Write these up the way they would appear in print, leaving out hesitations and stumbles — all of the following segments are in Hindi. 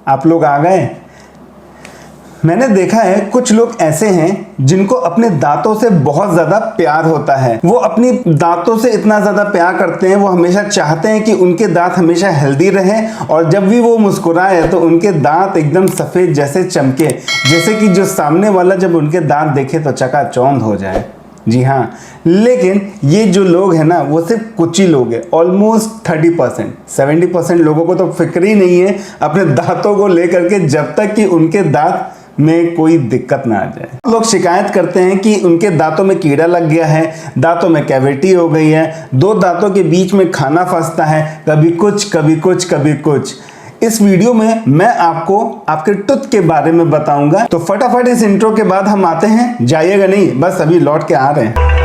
आप लोग आ गए। मैंने देखा है कुछ लोग ऐसे हैं जिनको अपने दांतों से बहुत ज्यादा प्यार होता है। वो अपनी दांतों से इतना ज्यादा प्यार करते हैं, वो हमेशा चाहते हैं कि उनके दांत हमेशा हेल्दी रहें और जब भी वो मुस्कुराए तो उनके दांत एकदम सफेद जैसे चमके, जैसे कि जो सामने वाला जब उनके दांत देखे तो चकाचौंध हो जाए। जी हाँ, लेकिन ये जो लोग हैं ना वो सिर्फ कुछ ही लोग हैं। ऑलमोस्ट 30%, 70% लोगों को तो फिक्र ही नहीं है अपने दांतों को लेकर के, जब तक कि उनके दांत में कोई दिक्कत ना आ जाए। लोग शिकायत करते हैं कि उनके दांतों में कीड़ा लग गया है, दांतों में कैविटी हो गई है, दो दांतों के बीच में खाना फंसता है, कभी कुछ कभी कुछ कभी कुछ। इस वीडियो में मैं आपको आपके टूथ के बारे में बताऊंगा। तो फटाफट इस इंट्रो के बाद हम आते हैं, जाइएगा नहीं, बस अभी लौट के आ रहे हैं।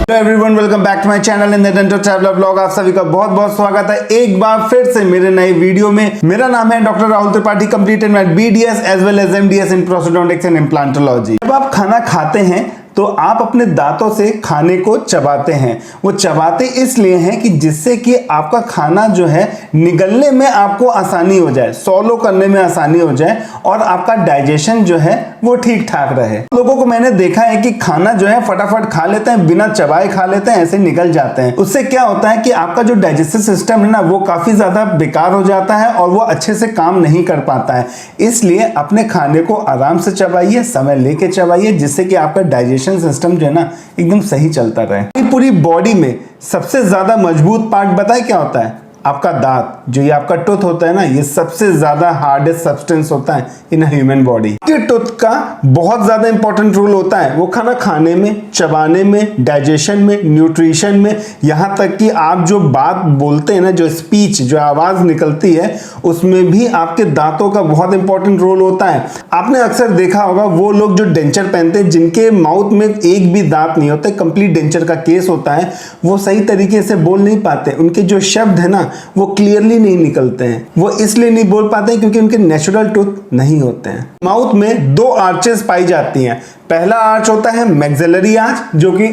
Everyone, welcome back to my channel in the dental traveller blog. आप सभी का बहुत बहुत स्वागत है एक बार फिर से मेरे नए वीडियो में। मेरा नाम है doctor Rahul Tripathi, completed my BDS as well as MDS in prosthodontics and implantology. जब आप खाना खाते हैं तो आप अपने दांतों से खाने को चबाते हैं। वो चबाते इसलिए हैं कि जिससे कि आपका खाना जो है निगलने में आपको आसानी हो जाए, सॉलो करने में आसानी हो जाए और आपका डाइजेशन जो है वो ठीक ठाक रहे। लोगों को मैंने देखा है कि खाना जो है फटाफट खा लेते हैं, बिना चबाए खा लेते हैं, ऐसे निकल जाते हैं। उससे क्या होता है कि आपका जो डाइजेस्टिव सिस्टम है ना वो काफी ज्यादा बेकार हो जाता है और वो अच्छे से काम नहीं कर पाता है। इसलिए अपने खाने को आराम से चबाइए, समय लेके चबाइए, जिससे कि आपका डाइजेशन सिस्टम जो है ना एकदम सही चलता रहे। पूरी बॉडी में सबसे ज्यादा मजबूत पार्ट बताए क्या होता है? आपका दांत। जो ये आपका टूथ होता है ना, ये सबसे ज्यादा हार्डेस्ट सब्सटेंस होता है इन ह्यूमन बॉडी। ये टूथ का बहुत ज्यादा इंपॉर्टेंट रोल होता है। वो खाना खाने में, चबाने में, डाइजेशन में, न्यूट्रिशन में, यहाँ तक कि आप जो बात बोलते हैं ना, जो स्पीच, जो आवाज निकलती है, उसमें भी आपके दांतों का बहुत इंपॉर्टेंट रोल होता है। आपने अक्सर देखा होगा वो लोग जो डेंचर पहनते हैं, जिनके माउथ में एक भी दांत नहीं होते, कंप्लीट डेंचर का केस होता है, वो सही तरीके से बोल नहीं पाते। उनके जो शब्द है ना वो क्लियरली नहीं निकलते हैं। वो इसलिए नहीं बोल पाते हैं क्योंकि उनके नेचुरल टूथ नहीं होते हैं। माउथ में दो आर्चेस पाई जाती हैं। पहला आर्च होता है मैक्सिलरी आर्च, जो कि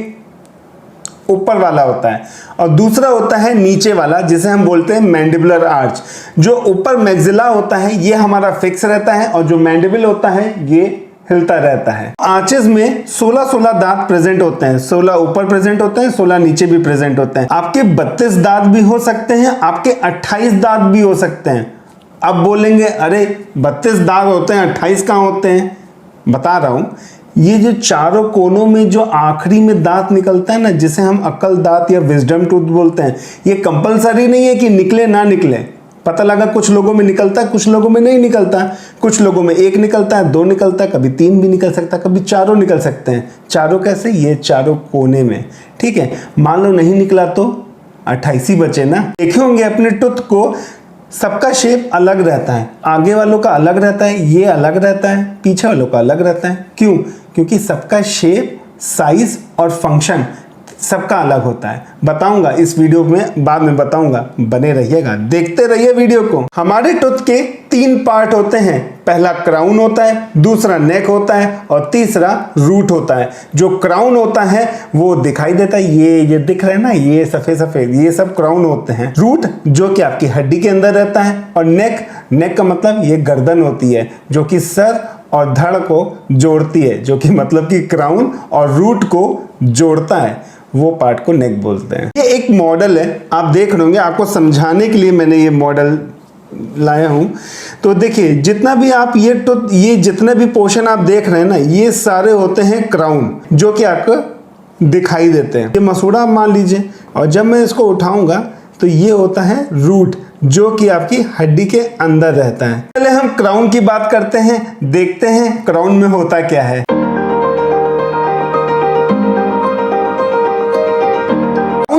ऊपर वाला होता है, और दूसरा होता है नीचे वाला, जिसे हम बोलते हैं मैंडिबुलर आर्च। जो ऊपर मैक्सिला होता है ये हमारा फिक्स रहता है और जो मैंडिबल होता है ये हिलता रहता है। आर्चेस में 16 दांत प्रेजेंट होते हैं। 16 ऊपर प्रेजेंट होते हैं, 16 नीचे भी प्रेजेंट होते हैं। आपके 32 दांत भी हो सकते हैं, आपके 28 दांत भी हो सकते हैं। अब बोलेंगे अरे 32 दांत होते हैं, 28 कहाँ होते हैं? बता रहा हूं, ये जो चारों कोनों में जो आखिरी में दांत निकलता है ना, जिसे हम अक्ल दांत या विजडम टूथ बोलते हैं, ये कंपलसरी नहीं है कि निकले ना निकले। पता लगा कुछ लोगों में निकलता है, कुछ लोगों में नहीं निकलता। कुछ लोगों में एक निकलता है, दो निकलता है, कभी 3 भी निकल सकता है, कभी चारों निकल सकते हैं। चारों कैसे? ये चारों कोने में। ठीक है, मान लो नहीं निकला तो 28 ही बचे ना। देखे होंगे अपने टूथ को, सबका शेप अलग रहता है। आगे वालों का अलग रहता है, ये अलग रहता है, पीछे वालों का अलग रहता है। क्यों? क्योंकि सबका शेप, साइज और फंक्शन सबका अलग होता है। बताऊंगा इस वीडियो में, बाद में बताऊंगा, बने रहिएगा, देखते रहिए वीडियो को। हमारे टूथ के 3 पार्ट होते हैं। पहला क्राउन होता है, दूसरा नेक होता है और तीसरा रूट होता है। जो क्राउन होता है वो दिखाई देता है, ये दिख रहा है ना, ये सफेद सफेद, ये सब क्राउन होते हैं। रूट जो कि आपकी हड्डी के अंदर रहता है, और नेक का मतलब ये गर्दन होती है, जो कि सर और धड़ को जोड़ती है, जो कि मतलब कि क्राउन और रूट को जोड़ता है, वो पार्ट को नेक बोलते हैं। ये एक मॉडल है, आप देख रहे होंगे, आपको समझाने के लिए मैंने ये मॉडल लाया हूं। तो देखिए, जितना भी आप ये जितने भी पोर्शन आप देख रहे हैं ना, ये सारे होते हैं क्राउन, जो कि आपको दिखाई देते हैं। ये मसूड़ा मान लीजिए, और जब मैं इसको उठाऊंगा तो ये होता है रूट, जो कि आपकी हड्डी के अंदर रहता है। पहले हम क्राउन की बात करते हैं, देखते हैं क्राउन में होता क्या है।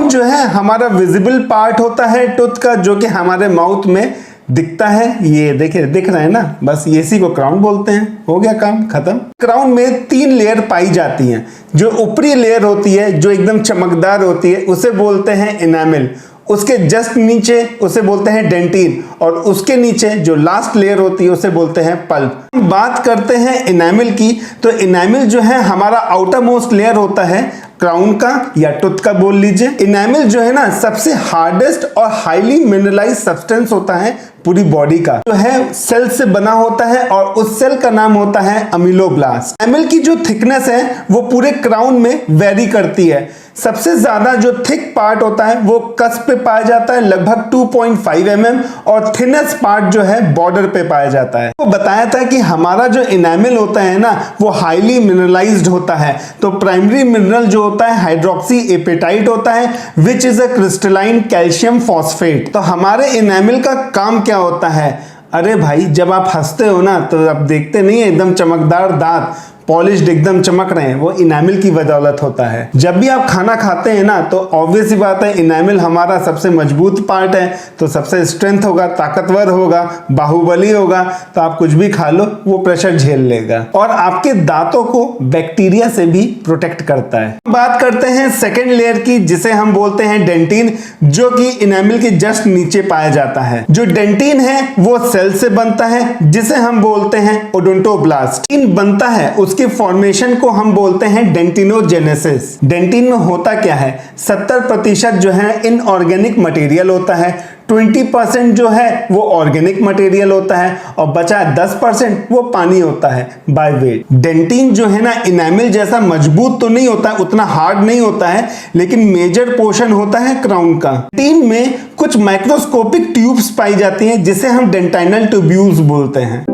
जो है हमारा विजिबल पार्ट होता है टूथ का, जो कि हमारे माउथ में दिखता है। ये देखिए, दिख रहा है ना, बस इसी को क्राउन बोलते हैं। हो गया काम खत्म। क्राउन में 3 लेयर पाई जाती हैं। जो ऊपरी लेयर होती है, जो एकदम चमकदार होती है, उसे बोलते हैं इनामिल। उसके जस्ट नीचे उसे बोलते हैं डेंटिन, और उसके नीचे जो लास्ट लेयर होती है उसे बोलते हैं पल्प। बात करते हैं इनेमिल की, तो इनेमिल जो है हमारा आउटर मोस्ट लेयर होता है क्राउन का या टूथ का बोल लीजिए। इनेमिल जो है ना सबसे हार्डेस्ट और हाईली मिनरलाइज सब्सटेंस होता है पूरी बॉडी का, जो है सेल से बना होता है और उस सेल का नाम होता है अमीलोब्लास्ट। इनेमिल की जो थिकनेस है वो पूरे क्राउन में वेरी करती है। सबसे ज्यादा जो थिक पार्ट होता है वो कस्प पे पाया जाता है लगभग 2.5 mm, और थिनेस्ट पार्ट जो है बॉर्डर पे पाया जाता है। तो बताया था कि हमारा जो इनेमिल होता है ना वो हाईली मिनरलाइज्ड होता है। तो प्राइमरी मिनरल जो होता है हाइड्रोक्सी एपेटाइट होता है, which is a crystalline calcium phosphate. तो हमारे इनेमिल का काम क्या होता है? अरे भाई, जब आप हंसते हो ना तो आप देखते नहीं है एकदम चमकदार दांत, पॉलिश्ड एकदम चमक रहे हैं, वो इनेमिल की बदौलत होता है। जब भी आप खाना खाते हैं ना तो ऑब्वियस सी बात है इनेमिल हमारा सबसे मजबूत पार्ट है, तो सबसे स्ट्रेंथ होगा, ताकतवर होगा, बाहुबली होगा, तो आप कुछ भी खा लो वो प्रेशर झेल लेगा और आपके दांतों को बैक्टीरिया से भी प्रोटेक्ट करता है। बात करते हैं सेकेंड लेयर की, जिसे हम बोलते हैं डेंटिन, जो कि इनेमिल के जस्ट नीचे पाया जाता है। जो डेंटिन है वो सेल से बनता है जिसे हम बोलते हैं ओडोंटोब्लास्ट। बनता है उसके फॉर्मेशन को हम बोलते हैं डेंटिनोजेनेसिस। डेंटिन में होता क्या है? 70% जो है इनऑर्गेनिक मटेरियल होता है, 20% जो है वो ऑर्गेनिक मटेरियल होता है, और बचा 10% वो पानी होता है बाय वेट। डेंटिन जो है ना इनेमिल जैसा मजबूत तो नहीं होता है, उतना हार्ड नहीं होता है, लेकिन मेजर पोर्शन होता है क्राउन का। डेंटिन में कुछ माइक्रोस्कोपिक ट्यूब्स पाई जाती हैं जिसे हम डेंटाइनल ट्यूब्यूल्स बोलते हैं।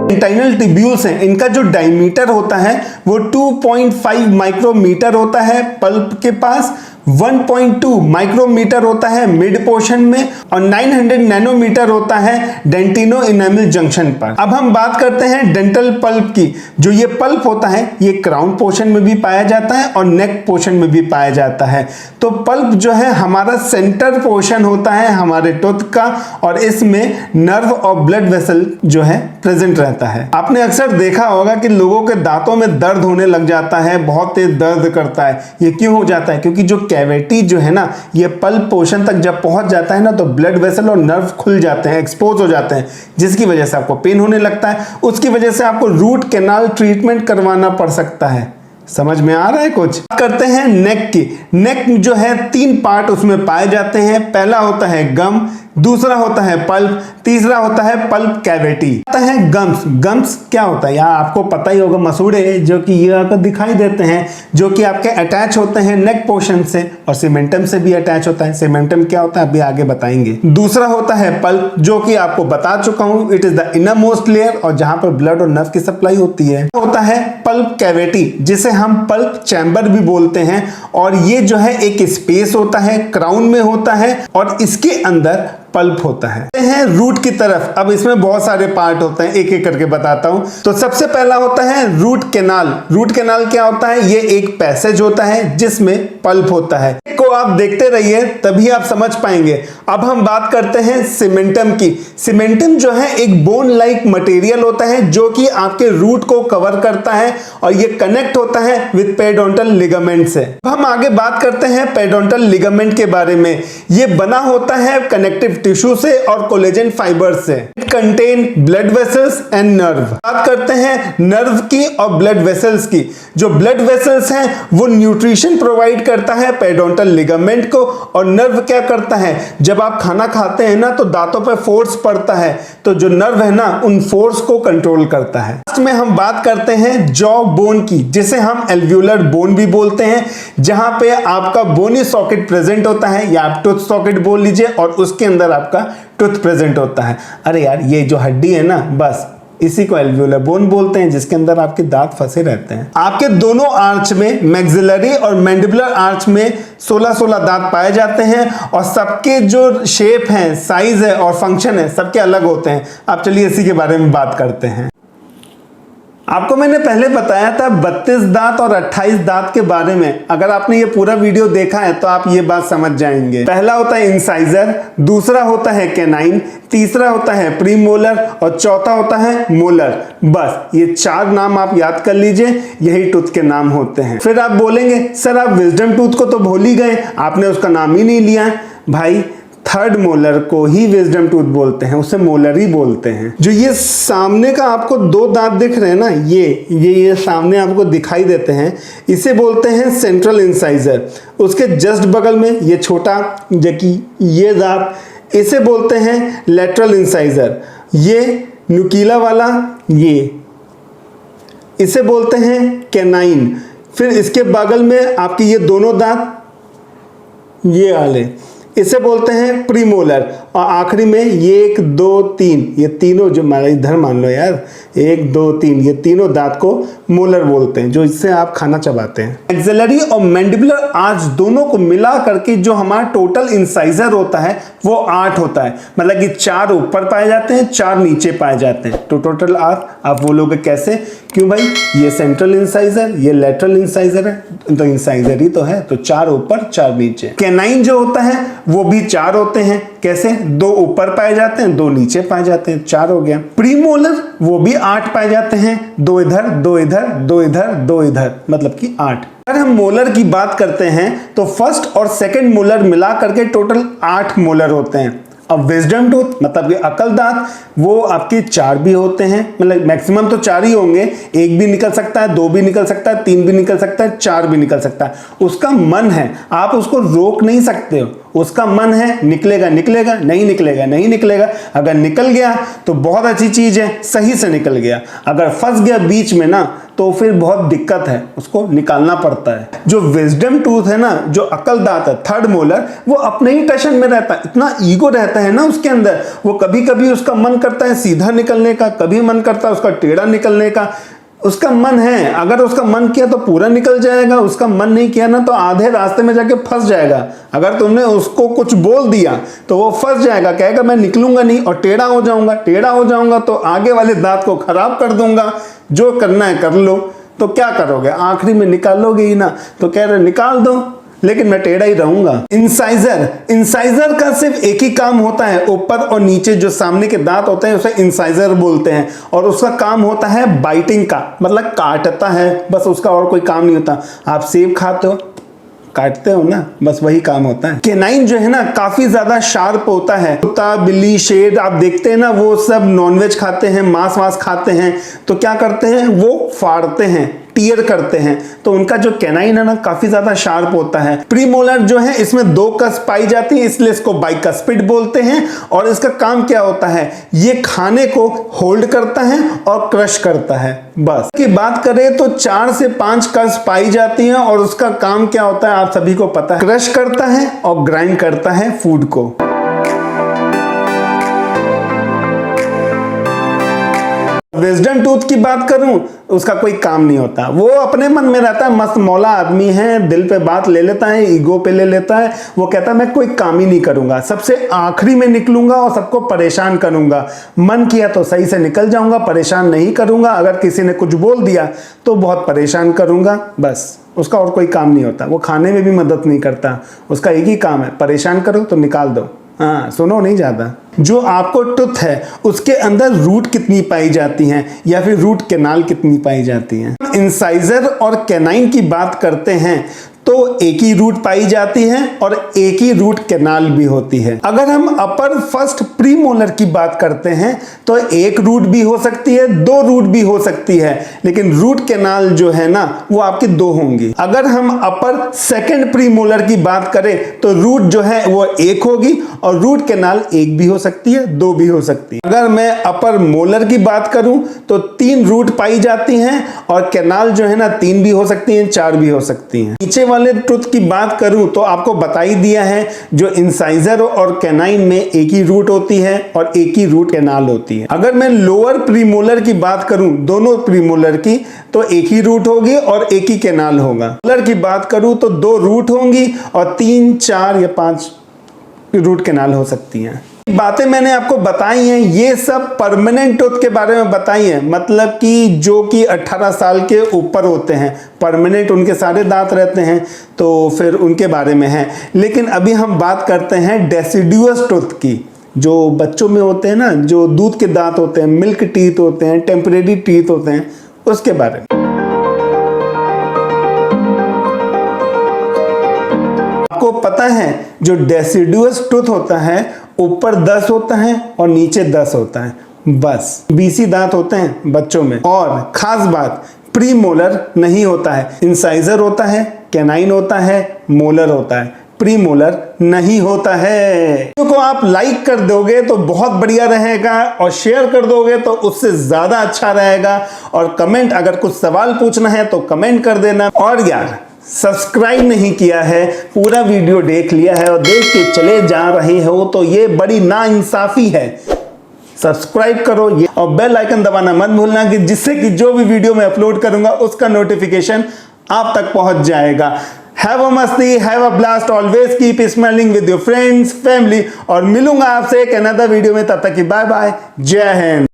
डेंटाइनल ट्यूब्यूल्स हैं, इनका जो डायमीटर होता है वो 2.5 माइक्रोमीटर होता है पल्प के पास, 1.2 माइक्रोमीटर होता है मिड पोर्शन में, और 900 नैनोमीटर होता है डेंटिनो इनेमिल जंक्शन पर। अब हम बात करते हैं डेंटल पल्प की। जो ये पल्प होता है ये क्राउन पोर्शन में भी पाया जाता है और नेक पोर्शन में भी पाया जाता है। तो पल्प जो है हमारा सेंटर पोर्शन होता है हमारे टूथ का, और इसमें नर्व और ब्लड वेसल जो है प्रेजेंट रहता है। आपने अक्सर देखा होगा कि लोगों के दांतों में दर्द होने लग जाता है, बहुत तेज दर्द करता है। ये क्यों हो जाता है? क्योंकि जो कैविटी जो है ना ये पल्प पोर्शन तक जब पहुंच जाता है ना तो ब्लड वेसल और नर्व खुल जाते हैं, एक्सपोज हो जाते हैं, जिसकी वजह से आपको पेन होने लगता है। उसकी वजह से आपको रूट कैनाल ट्रीटमेंट करवाना पड़ सकता है। समझ में आ रहा है कुछ? करते हैं नेक की। नेक जो है 3 पार्ट उसमें पाए जाते हैं। पहला होता है गम, दूसरा होता है पल्प, तीसरा होता है पल्प कैविटी। आता है गम्स। गम्स क्या होता है यार? आपको पता ही होगा, मसूड़े जो कि ये आपको दिखाई देते हैं, जो कि आपके अटैच होते हैं नेक पोर्शन से, और सीमेंटम से भी अटैच होता है। सीमेंटम क्या होता है अभी आगे बताएंगे। दूसरा होता है पल्प, जो कि आपको बता चुका हूं, it is the inner most layer, और जहां पर ब्लड और नर्व की सप्लाई होती है। होता है पल्प कैविटी, जिसे हम पल्प चैम्बर भी बोलते हैं, और ये जो है एक स्पेस होता है, क्राउन में होता है, और इसके अंदर पल्प होता है। रूट की तरफ, अब इसमें बहुत सारे पार्ट होते हैं, एक एक करके बताता हूं। तो सबसे पहला होता है रूट कैनाल। रूट कैनाल क्या होता है? ये एक पैसेज होता है जिसमें पल्प होता है। को आप देखते रहिए तभी आप समझ पाएंगे। अब हम बात करते हैं सीमेंटम की। सीमेंटम जो है एक बोन लाइक मटेरियल होता है जो कि आपके रूट को कवर करता है, और ये कनेक्ट होता है विद पेरिडोंटल लिगामेंट से। अब हम आगे बात करते हैं पेरिडोंटल लिगामेंट के बारे में। ये बना होता है कनेक्टिव टिश्यू से और कोलेजन फाइबर से। It contain blood vessels and nerve. बात करते हैं नर्व की और ब्लड वेसल्स की। जो ब्लड वेसल्स हैं वो न्यूट्रिशन प्रोवाइड करता है पेरिडोंटल लिगामेंट को, और नर्व क्या करता है? जब आप खाना खाते हैं ना तो दांतों पर फोर्स पड़ता है, तो जो नर्व है ना उन फोर्स को कंट्रोल करता है। लास्ट में हम बात करते हैं जॉ बोन की, जिसे हम एल्वियोलर बोन भी बोलते हैं, जहां पे आपका बोनी सॉकेट प्रेजेंट होता है, या आप टूथ सॉकेट बोल लीजिए, और उसके अंदर आपका टूथ प्रेजेंट होता है। अरे यार, ये जो हड्डी है ना, बस इसी को एल्वियोलर बोन बोलते हैं, जिसके अंदर आपके दांत फंसे रहते हैं। आपके दोनों आर्च में, मैक्सिलरी और मैंडिबुलर आर्च में 16-16 दांत पाए जाते हैं, और सबके जो शेप है, साइज है और फंक्शन है, सबके अलग होते हैं। अब चलिए इसी के बारे में बात करते हैं। आपको मैंने पहले बताया था 32 दांत और 28 दांत के बारे में। अगर आपने ये पूरा वीडियो देखा है तो आप ये बात समझ जाएंगे। पहला होता है इंसाइजर, दूसरा होता है कैनाइन, तीसरा होता है प्रीमोलर और चौथा होता है मोलर। बस ये 4 नाम आप याद कर लीजिए, यही टूथ के नाम होते हैं। फिर आप बोलेंगे सर आप विजडम टूथ को तो भूल ही गए, आपने उसका नाम ही नहीं लिया है। भाई थर्ड मोलर को ही विजडम टूथ बोलते हैं, उसे मोलर ही बोलते हैं। जो ये सामने का आपको 2 दांत दिख रहे हैं ना, ये सामने आपको दिखाई देते हैं, इसे बोलते हैं सेंट्रल इंसाइजर। उसके जस्ट बगल में ये छोटा जो कि ये दांत, इसे बोलते हैं लेटरल इंसाइजर। ये नुकीला वाला इसे बोलते हैं कैनाइन। फिर इसके बगल में आपके ये दोनों दांत ये वाले, इसे बोलते हैं प्रीमोलर। और आखिरी में ये 1 2 3 ये तीनों जो इधर मान लो यार, 1 2 3 ये तीनों दांत को मोलर बोलते हैं, जो इससे आप खाना चबाते हैं। एक्सिलरी और मैंडिबुलर आर्च दोनों को मिला करके जो हमारा टोटल इंसाइजर होता है वो 8 होता है। मतलब कि 4 ऊपर पाए जाते हैं, 4 नीचे पाए जाते हैं। तो टोटल 8 आप बोलोगे कैसे? क्यों भाई, ये सेंट्रल इंसाइजर, ये लेटरल इंसाइजर है, तो इंसाइजर ही तो है, तो 4 ऊपर 4 नीचे। कैनाइन जो होता है वो भी 4 होते हैं। कैसे? 2 ऊपर पाए जाते हैं, 2 नीचे पाए जाते हैं, 4 हो गया। प्रीमोलर वो भी 8 पाए जाते हैं, 2 इधर 2 इधर 2 इधर 2 इधर, मतलब कि 8। अगर हम मोलर की बात करते हैं तो फर्स्ट और सेकंड मोलर मिला करके टोटल 8 मोलर होते हैं। अब विजडम टूथ मतलब कि अकल दांत वो आपके 4 भी होते हैं, मतलब मैक्सिमम तो 4 ही होंगे। 1 भी निकल सकता है, 2 भी निकल सकता है, 3 भी निकल सकता है, 4 भी निकल सकता है। उसका मन है, आप उसको रोक नहीं सकते हो। उसका मन है निकलेगा निकलेगा, नहीं निकलेगा नहीं निकलेगा। अगर निकल गया तो बहुत अच्छी चीज है, सही से निकल गया। अगर फंस गया बीच में ना तो फिर बहुत दिक्कत है, उसको निकालना पड़ता है। जो विजडम टूथ है ना, जो अकल दांत है थर्ड मोलर, वो अपने ही टेंशन में रहता है। इतना ईगो रहता है ना उसके अंदर, वो कभी कभी उसका मन करता है सीधा निकलने का, कभी मन करता है उसका टेढ़ा निकलने का। उसका मन है, अगर उसका मन किया तो पूरा निकल जाएगा, उसका मन नहीं किया ना तो आधे रास्ते में जाके फंस जाएगा। अगर तुमने उसको कुछ बोल दिया तो वो फंस जाएगा, कहेगा मैं निकलूंगा नहीं और टेढ़ा हो जाऊंगा। टेढ़ा हो जाऊंगा तो आगे वाले दांत को खराब कर दूंगा। जो करना है कर लो। तो क्या करोगे? आखिरी में निकालोगे ही ना, तो कह रहे निकाल दो लेकिन मैं टेढ़ा ही रहूंगा। इंसाइजर का सिर्फ एक ही काम होता है, ऊपर और नीचे जो सामने के दांत होते हैं उसे इंसाइजर बोलते हैं, और उसका काम होता है बाइटिंग का, मतलब काटता है, बस उसका और कोई काम नहीं होता। आप सेब खाते हो, काटते हो ना, बस वही काम होता है। कैनाइन जो है ना काफी ज्यादा शार्प होता है। कुत्ता बिल्ली शेर आप देखते हैं ना, वो सब नॉनवेज खाते हैं, मांस वास खाते हैं, तो क्या करते हैं वो फाड़ते हैं, टीयर करते हैं। तो उनका जो कैनाइन है ना काफी ज्यादा शार्प होता है। प्रीमोलर जो है इसमें 2 कस पाई जाती है, इसलिए इसको बाइकस्पिड बोलते हैं। और इसका काम क्या होता है? ये खाने को होल्ड करता है और क्रश करता है। बस की बात करें तो 4 से 5 कस पाई जाती हैं, और उसका काम क्या होता है आप सभी को पता है, क्रश करता है और ग्राइंड करता है फूड को। विजडम टूथ की बात करूं, उसका कोई काम नहीं होता, वो अपने मन में रहता है, मस्त मौला आदमी है, दिल पे बात ले लेता है, ईगो पे ले लेता है। वो कहता है मैं कोई काम ही नहीं करूंगा, सबसे आखिरी में निकलूंगा और सबको परेशान करूंगा। मन किया तो सही से निकल जाऊंगा, परेशान नहीं करूंगा। अगर किसी ने कुछ बोल दिया तो बहुत परेशान करूंगा। बस उसका और कोई काम नहीं होता। वो खाने में भी मदद नहीं करता, उसका एक ही काम है, परेशान करो तो निकाल दो। हाँ, सुनो नहीं ज्यादा। जो आपको टूथ है उसके अंदर रूट कितनी पाई जाती हैं, या फिर रूट कैनाल कितनी पाई जाती हैं? इंसाइजर और कैनाइन की बात करते हैं तो एक ही रूट पाई जाती है और एक ही रूट कैनाल भी होती है। अगर हम अपर फर्स्ट प्रीमोलर की बात करते हैं तो एक रूट भी हो सकती है, 2 रूट भी हो सकती है, लेकिन रूट कैनाल जो है ना वो आपकी 2 होंगी। अगर हम अपर सेकंड प्रीमोलर की बात करें तो रूट जो है वो 1 होगी, और रूट कैनाल 1 भी हो सकती है, 2 भी हो सकती है। अगर मैं अपर मोलर की बात करूं तो 3 रूट पाई जाती हैं, और कैनाल जो है ना 3 भी हो सकती हैं, 4 भी हो सकती हैं। नीचे वाले टूथ की बात करूं तो आपको बता ही दिया है, जो इंसाइजर और कैनाइन में एक ही रूट होती है और एक ही रूट कैनाल होती है। अगर मैं लोअर प्रीमोलर की बात करूं, दोनों प्रीमोलर की, तो एक ही रूट होगी और एक ही कैनाल होगा। मोलर की बात करूं तो 2 रूट होंगी और 3 4 या 5 रूट कैनाल हो सकती हैं। बातें मैंने आपको बताई हैं, ये सब परमानेंट टूथ के बारे में बताई हैं, मतलब कि जो कि 18 साल के ऊपर होते हैं, परमानेंट उनके सारे दांत रहते हैं, तो फिर उनके बारे में है। लेकिन अभी हम बात करते हैं डेसिडुअस टूथ की, जो बच्चों में होते हैं ना, जो दूध के दांत होते हैं, मिल्क टीथ होते हैं, टेम्परेरी टीथ होते हैं, उसके बारे में। आपको पता है जो डेसिडुअस टूथ होता है, ऊपर 10 होता है और नीचे 10 होता है, बस 20 दांत होते हैं बच्चों में। और खास बात, प्री मोलर नहीं होता है, इंसाइजर होता है, कैनाइन होता है, मोलर होता है, प्री मोलर नहीं होता है। वीडियो को आप लाइक कर दोगे तो बहुत बढ़िया रहेगा, और शेयर कर दोगे तो उससे ज्यादा अच्छा रहेगा। और कमेंट, अगर कुछ सवाल पूछना है तो कमेंट कर देना। और यार, सब्सक्राइब नहीं किया है, पूरा वीडियो देख लिया है और देख के चले जा रहे हो तो ये बड़ी नाइंसाफी है। सब्सक्राइब करो ये, और बेल आइकन दबाना मत भूलना, कि जिससे कि जो भी वीडियो मैं अपलोड करूंगा उसका नोटिफिकेशन आप तक पहुंच जाएगा। हैव अ मस्ती, have a blast, always keep smiling with your friends, family. और मिलूंगा आपसे एक अनदर वीडियो में, तब तक की बाय बाय, जय हिंद।